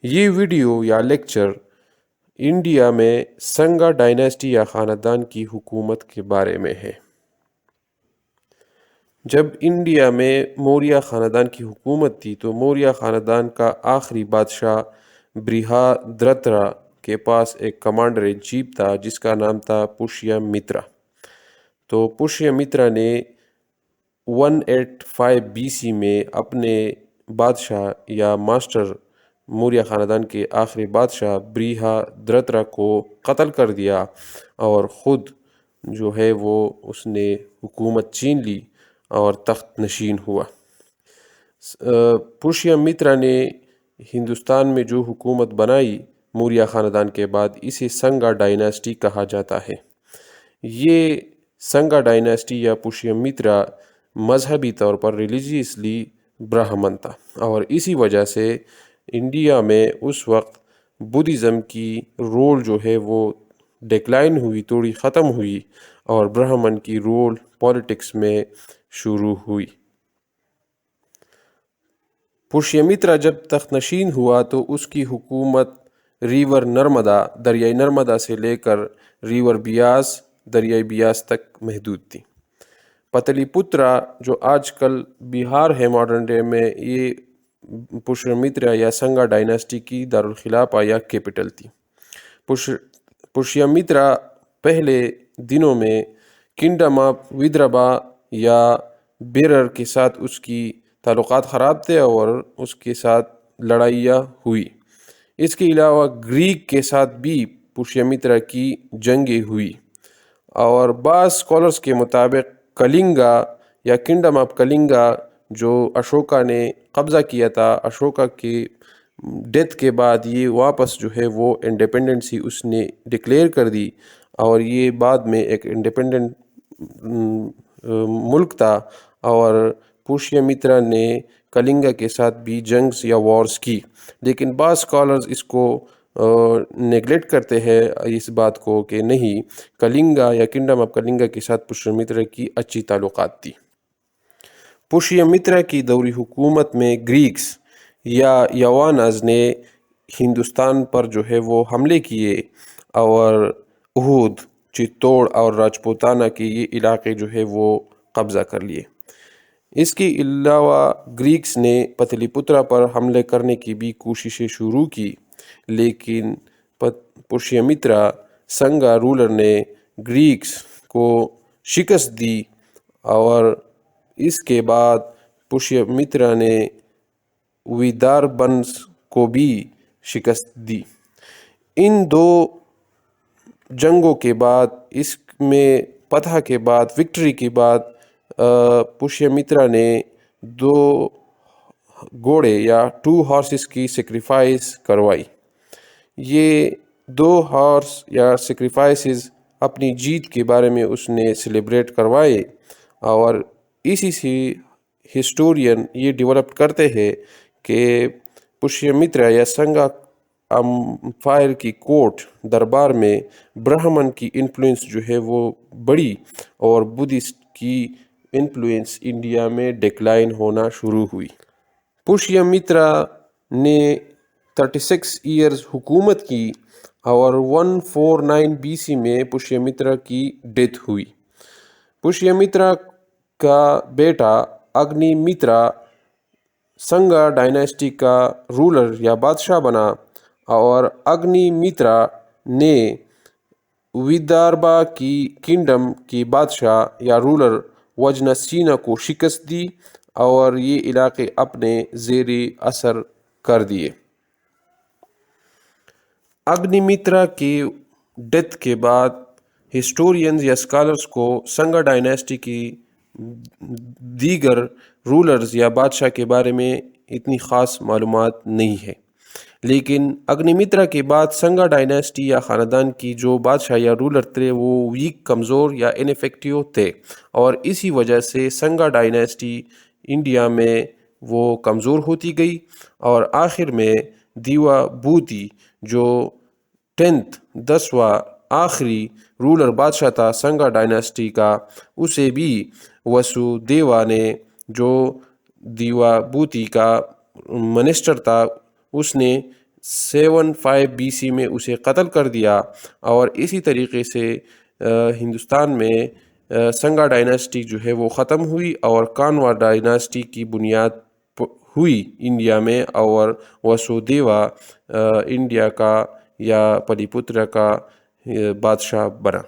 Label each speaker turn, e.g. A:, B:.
A: یہ ویڈیو یا lecture India میں سنگا ڈائناسٹی یا خاندان کی حکومت کے بارے میں ہے۔ جب انڈیا میں موریہ خاندان کی حکومت تھی تو موریہ خاندان کا آخری بادشاہ برہادرتھا کے پاس ایک کمانڈر ان چیف تھا جس کا نام تھا پشیا مترا۔ تو پشیا مترا نے 185 BC میں اپنے بادشاہ یا ماسٹر موریہ خاندان کے آخری بادشاہ برہادرتھا کو قتل کر دیا اور خود جو ہے وہ اس نے حکومت چھین لی اور تخت نشین ہوا۔ پشیا مترا نے ہندوستان میں جو حکومت بنائی موریہ خاندان کے بعد اسے سنگا ڈائناسٹی کہا جاتا ہے۔ یہ سنگا ڈائناسٹی یا پشیا مترا مذہبی طور پر ریلیجیسلی برہمن تھا اور اسی وجہ سے انڈیا میں اس وقت بدھزم کی رول جو ہے وہ ڈیکلائن ہوئی، تھوڑی ختم ہوئی اور برہمن کی رول پولیٹکس میں شروع ہوئی۔ پشیا مترا جب تخت نشین ہوا تو اس کی حکومت ریور نرمدا، دریائے نرمدا سے لے کر ریور بیاس، دریائے بیاس تک محدود تھی۔ پتلی پترا جو آج کل بہار ہے ماڈرن ڈے میں، یہ پشیا مترا یا سنگا ڈائناسٹی کی دارالخلافہ یا کیپٹل تھی۔ پشیا مترا پہلے دنوں میں کنگڈم آف ودربھا یا بیرر کے ساتھ اس کی تعلقات خراب تھے اور اس کے ساتھ لڑائیاں ہوئی۔ اس کے علاوہ گریک کے ساتھ بھی پشیا مترا کی جنگیں ہوئی اور بعض اسکالرس کے مطابق کلنگا یا کنگڈم آف کلنگا جو اشوکا نے قبضہ کیا تھا، اشوکا کے ڈیتھ کے بعد یہ واپس جو ہے وہ انڈیپینڈنسی اس نے ڈکلیئر کر دی اور یہ بعد میں ایک انڈیپینڈنٹ ملک تھا اور پشیا مترا نے کلنگا کے ساتھ بھی جنگز یا وارز کی، لیکن بعض اسکالرز اس کو نیگلیکٹ کرتے ہیں اس بات کو کہ نہیں، کلنگا یا کنگڈم آف کلنگا کے ساتھ پشیا مترا کی اچھی تعلقات تھی۔ پشیا مترا کی دوری حکومت میں گریکس یا یوانز نے ہندوستان پر جو ہے وہ حملے کیے اور اودھ، چتور اور راجپوتانہ کے یہ علاقے جو ہے وہ قبضہ کر لیے۔ اس کے علاوہ گریکس نے پتلی پترا پر حملے کرنے کی بھی کوششیں شروع کی، لیکن پشیا مترا سنگا رولر نے گریکس کو شکست دی اور اس کے بعد پشیا مترا نے ودربھنس کو بھی شکست دی۔ ان دو جنگوں کے بعد، اس میں فتح کے بعد، وکٹری کے بعد، پشیا مترا نے 2 گھوڑے یا 2 ہارسز کی سیکریفائس کروائی۔ یہ 2 ہارس یا سیکریفائسز اپنی جیت کے بارے میں اس نے سیلیبریٹ کروائے اور اسی سے ہسٹورین یہ ڈیولپ کرتے ہیں کہ پشیا مترا یا سنگا امپائر کی کورٹ دربار میں برہمن کی انفلوئنس جو ہے وہ بڑی اور بدھسٹ کی انفلوئنس انڈیا میں ڈیکلائن ہونا شروع ہوئی۔ پشیا مترا نے 36 ایئرز حکومت کی اور 149 BC میں پشیا مترا کی ڈیتھ ہوئی۔ پشیا مترا کا بیٹا اگنی مترا سنگا ڈائناسٹی کا رولر یا بادشاہ بنا اور اگنی مترا نے ودربھا کی کنگڈم کے بادشاہ یا رولر وجنا سینا کو شکست دی اور یہ علاقے اپنے زیر اثر کر دیے۔ اگنی مترا کے ڈیتھ کے بعد ہسٹورینز یا اسکالرز کو سنگا ڈائناسٹی کی دیگر رولرز یا بادشاہ کے بارے میں اتنی خاص معلومات نہیں ہے، لیکن اگنی مترا کے بعد سنگا ڈائناسٹی یا خاندان کی جو بادشاہ یا رولر تھے وہ ویک، کمزور یا انیفیکٹیو تھے اور اسی وجہ سے سنگا ڈائناسٹی انڈیا میں وہ کمزور ہوتی گئی اور آخر میں دیوا بھوتی جو 10واں آخری رولر بادشاہ تھا سنگا ڈائناسٹی کا، اسے بھی وسو دیوا نے جو دیوا بھوتی کا منسٹر تھا اس نے 7 5 BC میں اسے قتل کر دیا، اور اسی طریقے سے ہندوستان میں سنگا ڈائناسٹی جو ہے وہ ختم ہوئی، اور کانوا ڈائناسٹی کی بنیاد ہوئی انڈیا میں، اور وسودیوا انڈیا کا یا پلی پترا کا بادشاہ بنا۔